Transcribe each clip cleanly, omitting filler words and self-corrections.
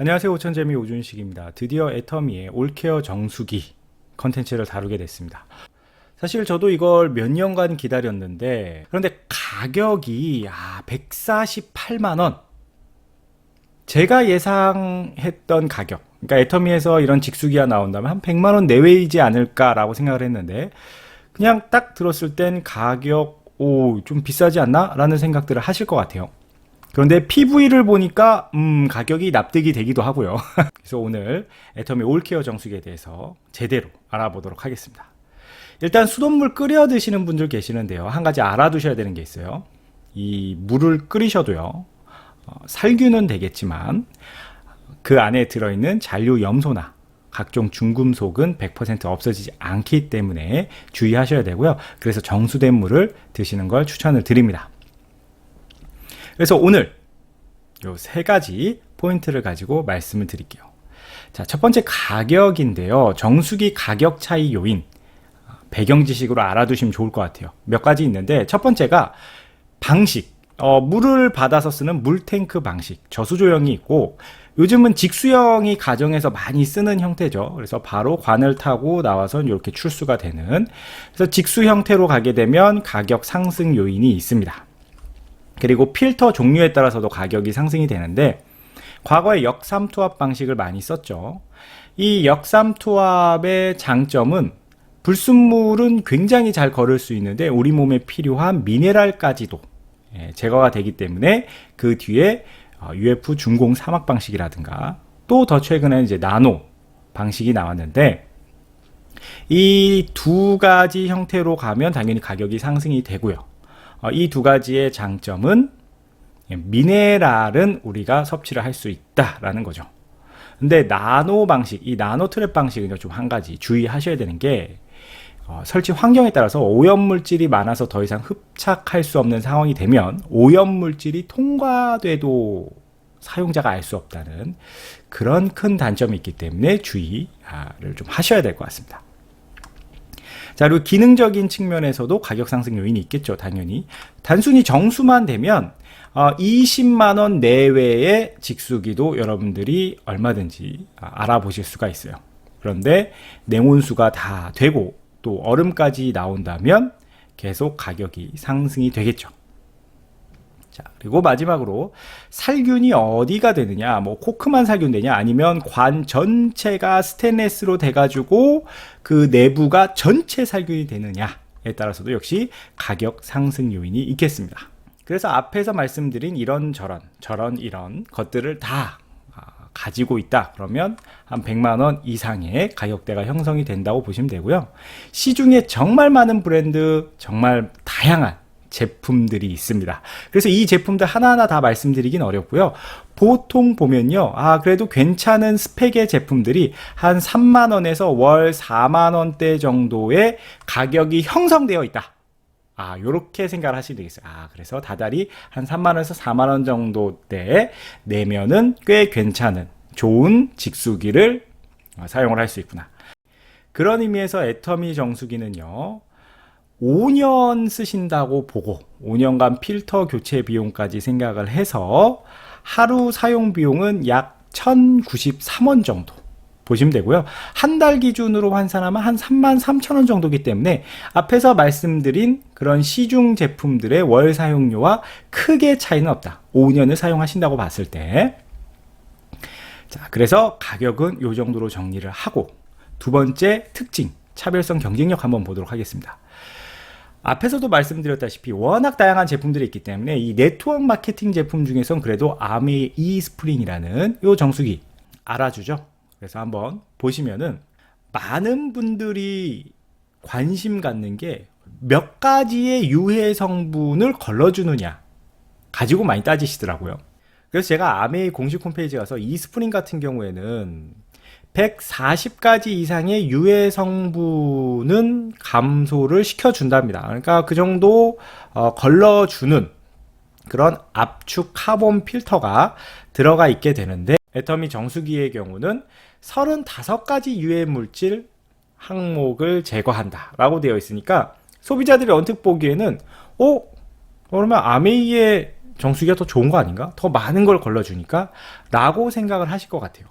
안녕하세요. 오천재미 오준식입니다. 드디어 애터미의 올케어 정수기 컨텐츠를 다루게 됐습니다. 사실 저도 이걸 몇 년간 기다렸는데, 그런데 가격이 148만원, 제가 예상했던 가격, 그러니까 애터미에서 이런 직수기가 나온다면 한 100만원 내외이지 않을까라고 생각을 했는데, 그냥 딱 들었을 땐 가격 좀 비싸지 않나? 라는 생각들을 하실 것 같아요. 그런데 PV를 보니까 가격이 납득이 되기도 하고요. 그래서 오늘 애터미 올케어 정수기에 대해서 제대로 알아보도록 하겠습니다. 일단 수돗물 끓여 드시는 분들 계시는데요. 한 가지 알아두셔야 되는 게 있어요. 이 물을 끓이셔도요, 살균은 되겠지만 그 안에 들어있는 잔류 염소나 각종 중금속은 100% 없어지지 않기 때문에 주의하셔야 되고요. 그래서 정수된 물을 드시는 걸 추천을 드립니다. 그래서 오늘 요 세 가지 포인트를 가지고 말씀을 드릴게요. 자, 첫 번째 가격인데요. 정수기 가격 차이 요인, 배경 지식으로 알아두시면 좋을 것 같아요. 몇 가지 있는데, 첫 번째가 방식, 물을 받아서 쓰는 물탱크 방식, 저수조형이 있고, 요즘은 직수형이 가정에서 많이 쓰는 형태죠. 그래서 바로 관을 타고 나와서 이렇게 출수가 되는, 그래서 직수 형태로 가게 되면 가격 상승 요인이 있습니다. 그리고 필터 종류에 따라서도 가격이 상승이 되는데, 과거에 역삼투압 방식을 많이 썼죠. 이 역삼투압의 장점은 불순물은 굉장히 잘 거를 수 있는데 우리 몸에 필요한 미네랄까지도 제거가 되기 때문에 그 뒤에 UF 중공 사막 방식이라든가 또 더 최근에 이제 나노 방식이 나왔는데, 이 두 가지 형태로 가면 당연히 가격이 상승이 되고요. 이 두 가지의 장점은 미네랄은 우리가 섭취를 할 수 있다라는 거죠. 근데 나노 방식, 이 나노 트랩 방식은 좀 한 가지 주의하셔야 되는 게, 설치 환경에 따라서 오염물질이 많아서 더 이상 흡착할 수 없는 상황이 되면 오염물질이 통과돼도 사용자가 알 수 없다는 그런 큰 단점이 있기 때문에 주의를 좀 하셔야 될 것 같습니다. 자, 그리고 기능적인 측면에서도 가격 상승 요인이 있겠죠, 당연히. 단순히 정수만 되면 20만원 내외의 직수기도 여러분들이 얼마든지 알아보실 수가 있어요. 그런데 냉온수가 다 되고 또 얼음까지 나온다면 계속 가격이 상승이 되겠죠. 자, 그리고 마지막으로 살균이 어디가 되느냐, 뭐 코크만 살균되냐, 아니면 관 전체가 스테인리스로 돼가지고 그 내부가 전체 살균이 되느냐에 따라서도 역시 가격 상승 요인이 있겠습니다. 그래서 앞에서 말씀드린 이런 이런 것들을 다 가지고 있다 그러면 한 100만원 이상의 가격대가 형성이 된다고 보시면 되고요. 시중에 정말 많은 브랜드, 정말 다양한 제품들이 있습니다. 그래서 이 제품들 하나하나 다 말씀드리긴 어렵고요. 보통 보면요, 그래도 괜찮은 스펙의 제품들이 한 3만원에서 월 4만원대 정도의 가격이 형성되어 있다. 요렇게 생각을 하시면 되겠어요. 그래서 다달이 한 3만원에서 4만원 정도대 내면은 꽤 괜찮은 좋은 직수기를 사용을 할 수 있구나. 그런 의미에서 애터미 정수기는요, 5년 쓰신다고 보고 5년간 필터 교체 비용까지 생각을 해서 하루 사용 비용은 약 1,093원 정도 보시면 되고요. 한 달 기준으로 환산하면 한 33,000원 정도이기 때문에 앞에서 말씀드린 그런 시중 제품들의 월 사용료와 크게 차이는 없다. 5년을 사용하신다고 봤을 때. 자, 그래서 가격은 이 정도로 정리를 하고, 두 번째 특징, 차별성 경쟁력 한번 보도록 하겠습니다. 앞에서도 말씀드렸다시피 워낙 다양한 제품들이 있기 때문에 이 네트워크 마케팅 제품 중에선 그래도 아메 이스프링이라는 이 정수기 알아주죠. 그래서 한번 보시면은 많은 분들이 관심 갖는 게 몇 가지의 유해 성분을 걸러주느냐 가지고 많이 따지시더라고요. 그래서 제가 아메이 공식 홈페이지 가서 이스프링 같은 경우에는 140가지 이상의 유해 성분은 감소를 시켜준답니다. 그러니까 그 정도 걸러주는 그런 압축 카본 필터가 들어가 있게 되는데, 애터미 정수기의 경우는 35가지 유해 물질 항목을 제거한다 라고 되어 있으니까 소비자들이 언뜻 보기에는 그러면 아메이의 정수기가 더 좋은 거 아닌가? 더 많은 걸 걸러주니까? 라고 생각을 하실 것 같아요.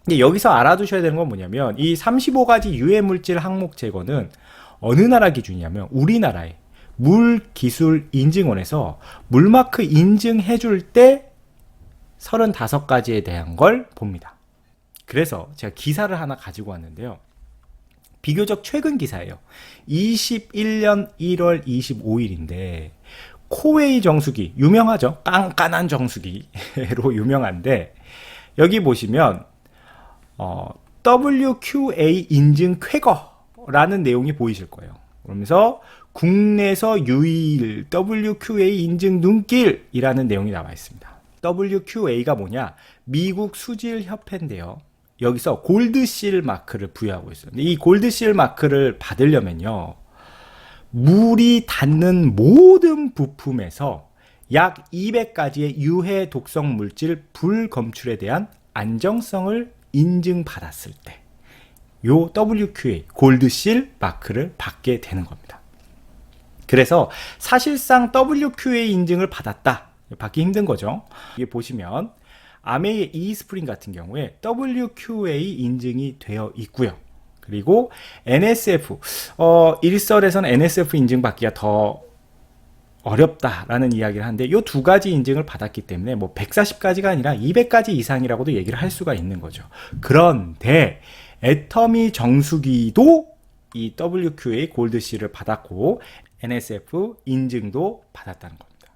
근데 여기서 알아두셔야 되는 건 뭐냐면 이 35가지 유해 물질 항목 제거는 어느 나라 기준이냐면 우리나라의 물기술인증원에서 물마크 인증해 줄 때 35가지에 대한 걸 봅니다. 그래서 제가 기사를 하나 가지고 왔는데요. 비교적 최근 기사예요. 21년 1월 25일인데 코웨이 정수기, 유명하죠? 깐깐한 정수기로 유명한데 여기 보시면 WQA 인증 쾌거라는 내용이 보이실 거예요. 그러면서 국내에서 유일 WQA 인증 눈길이라는 내용이 나와 있습니다. WQA가 뭐냐? 미국 수질협회인데요. 여기서 골드실 마크를 부여하고 있어요. 이 골드실 마크를 받으려면요. 물이 닿는 모든 부품에서 약 200가지의 유해 독성 물질 불검출에 대한 안정성을 인증받았을 때 요 WQA 골드실 마크를 받게 되는 겁니다. 그래서 사실상 WQA 인증을 받기 힘든 거죠. 이게 보시면 아메이의 이스프링 같은 경우에 WQA 인증이 되어 있고요. 그리고 NSF, 일설에서는 NSF 인증 받기가 더 어렵다라는 이야기를 하는데 이 두 가지 인증을 받았기 때문에 뭐 140가지가 아니라 200가지 이상이라고도 얘기를 할 수가 있는 거죠. 그런데 애터미 정수기도 이 WQA 골드실을 받았고 NSF 인증도 받았다는 겁니다.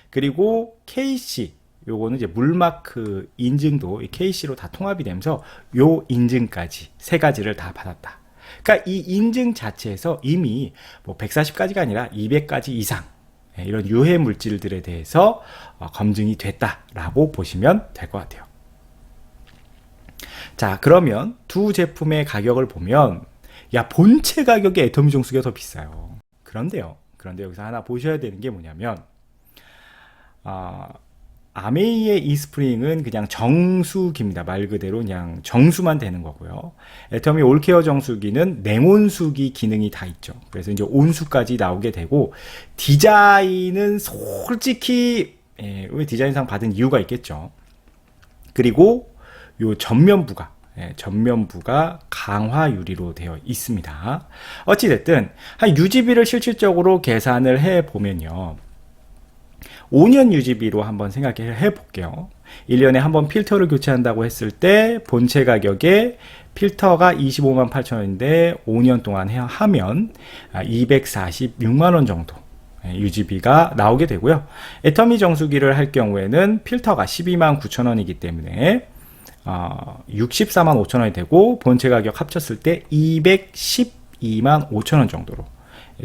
그리고 KC, 요거는 이제 물마크 인증도 KC로 다 통합이 되면서 요 인증까지 세 가지를 다 받았다. 그러니까 이 인증 자체에서 이미 뭐 140가지가 아니라 200가지 이상 이런 유해 물질들에 대해서 검증이 됐다라고 보시면 될 것 같아요. 자, 그러면 두 제품의 가격을 보면 야, 본체 가격이 애터미 정수기가 더 비싸요. 그런데 여기서 하나 보셔야 되는 게 뭐냐면 아메이의 이스프링은 그냥 정수기입니다. 말 그대로 그냥 정수만 되는 거고요. 애터미 올케어 정수기는 냉온수기 기능이 다 있죠. 그래서 이제 온수까지 나오게 되고 디자인은 솔직히 왜 디자인상 받은 이유가 있겠죠. 그리고 요 전면부가 강화 유리로 되어 있습니다. 어찌됐든 한 유지비를 실질적으로 계산을 해 보면요. 5년 유지비로 한번 생각해 볼게요. 1년에 한번 필터를 교체한다고 했을 때 본체 가격에 필터가 25만 8천 원인데 5년 동안 하면 246만 원 정도 유지비가 나오게 되고요. 애터미 정수기를 할 경우에는 필터가 12만 9천 원이기 때문에 64만 5천 원이 되고 본체 가격 합쳤을 때 212만 5천 원 정도로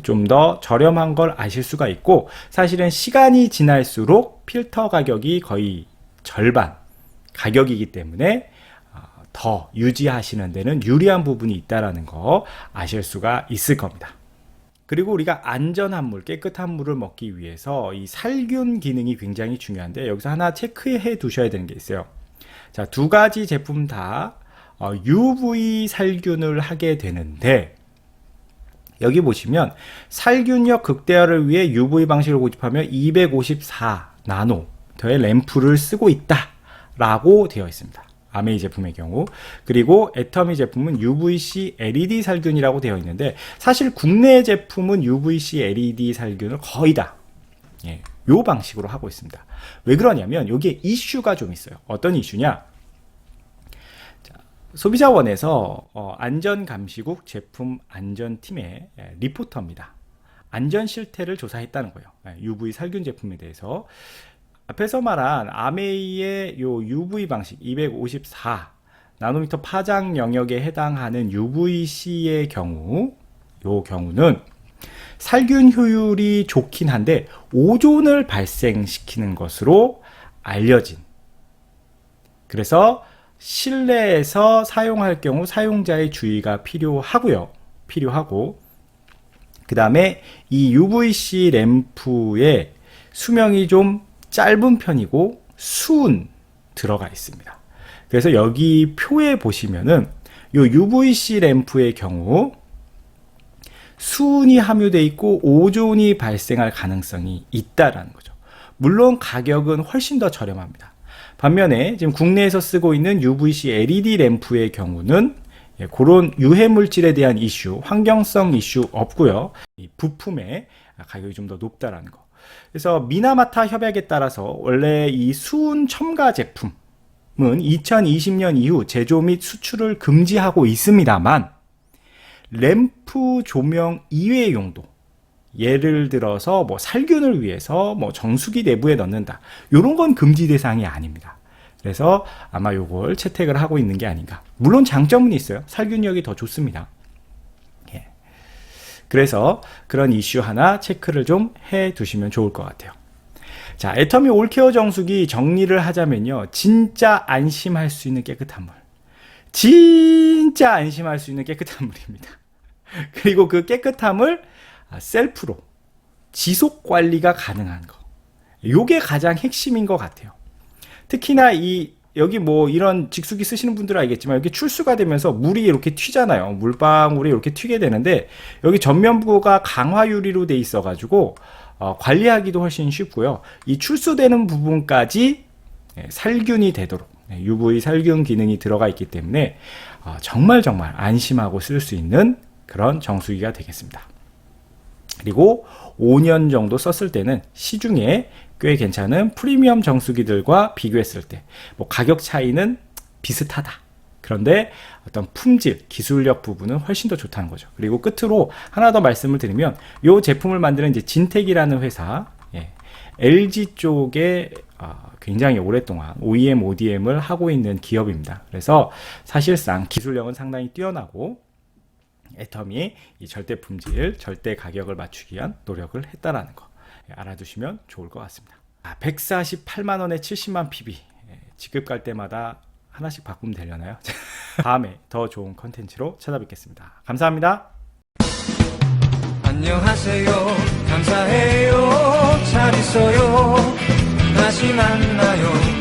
좀 더 저렴한 걸 아실 수가 있고 사실은 시간이 지날수록 필터 가격이 거의 절반 가격이기 때문에 더 유지하시는 데는 유리한 부분이 있다는 거 아실 수가 있을 겁니다. 그리고 우리가 안전한 물, 깨끗한 물을 먹기 위해서 이 살균 기능이 굉장히 중요한데 여기서 하나 체크해 두셔야 되는 게 있어요. 자, 두 가지 제품 다 UV 살균을 하게 되는데 여기 보시면 살균력 극대화를 위해 UV 방식을 고집하며 254 나노미터의 램프를 쓰고 있다 라고 되어 있습니다. 아메이 제품의 경우. 그리고 애터미 제품은 UVC LED 살균이라고 되어 있는데 사실 국내 제품은 UVC LED 살균을 거의 다 요 방식으로 하고 있습니다. 왜 그러냐면 여기에 이슈가 좀 있어요. 어떤 이슈냐? 소비자원에서 안전감시국 제품 안전팀의 리포터입니다. 안전 실태를 조사했다는 거예요. UV 살균 제품에 대해서. 앞에서 말한 아메이의 요 UV 방식 254 나노미터 파장 영역에 해당하는 UVC의 경우, 요 경우는 살균 효율이 좋긴 한데 오존을 발생시키는 것으로 알려진. 그래서 실내에서 사용할 경우 사용자의 주의가 필요하고 그 다음에 이 UVC 램프의 수명이 좀 짧은 편이고 수은 들어가 있습니다. 그래서 여기 표에 보시면은 요 UVC 램프의 경우 수은이 함유되어 있고 오존이 발생할 가능성이 있다라는 거죠. 물론 가격은 훨씬 더 저렴합니다. 반면에 지금 국내에서 쓰고 있는 UVC LED 램프의 경우는 그런 유해 물질에 대한 이슈, 환경성 이슈 없고요. 이 부품의 가격이 좀 더 높다라는 거. 그래서 미나마타 협약에 따라서 원래 이 수은 첨가 제품은 2020년 이후 제조 및 수출을 금지하고 있습니다만 램프 조명 이외의 용도, 예를 들어서 뭐 살균을 위해서 뭐 정수기 내부에 넣는다, 이런 건 금지 대상이 아닙니다. 그래서 아마 요걸 채택을 하고 있는 게 아닌가. 물론 장점은 있어요. 살균력이 더 좋습니다. 예. 그래서 그런 이슈 하나 체크를 좀 해 두시면 좋을 것 같아요. 자, 애터미 올케어 정수기 정리를 하자면요, 진짜 안심할 수 있는 깨끗한 물, 진짜 안심할 수 있는 깨끗한 물입니다. 그리고 그 깨끗함을 셀프로 지속 관리가 가능한 거, 요게 가장 핵심인 것 같아요. 특히나 여기 뭐 이런 직수기 쓰시는 분들은 알겠지만 여기 출수가 되면서 물이 이렇게 튀잖아요. 물방울이 이렇게 튀게 되는데 여기 전면부가 강화 유리로 돼 있어 가지고 관리하기도 훨씬 쉽고요. 이 출수되는 부분까지 살균이 되도록 UV 살균 기능이 들어가 있기 때문에 정말 안심하고 쓸 수 있는 그런 정수기가 되겠습니다. 그리고 5년 정도 썼을 때는 시중에 꽤 괜찮은 프리미엄 정수기들과 비교했을 때 뭐 가격 차이는 비슷하다. 그런데 어떤 품질, 기술력 부분은 훨씬 더 좋다는 거죠. 그리고 끝으로 하나 더 말씀을 드리면 이 제품을 만드는 이제 진텍이라는 회사, LG 쪽에 굉장히 오랫동안 OEM, ODM을 하고 있는 기업입니다. 그래서 사실상 기술력은 상당히 뛰어나고 애터미 이 절대 품질, 절대 가격을 맞추기 위한 노력을 했다라는 거 알아두시면 좋을 것 같습니다. 148만원에 70만 PB, 지급 갈 때마다 하나씩 바꾸면 되려나요? 다음에 더 좋은 컨텐츠로 찾아뵙겠습니다. 감사합니다. 안녕하세요. 감사해요. 잘 있어요. 다시 만나요.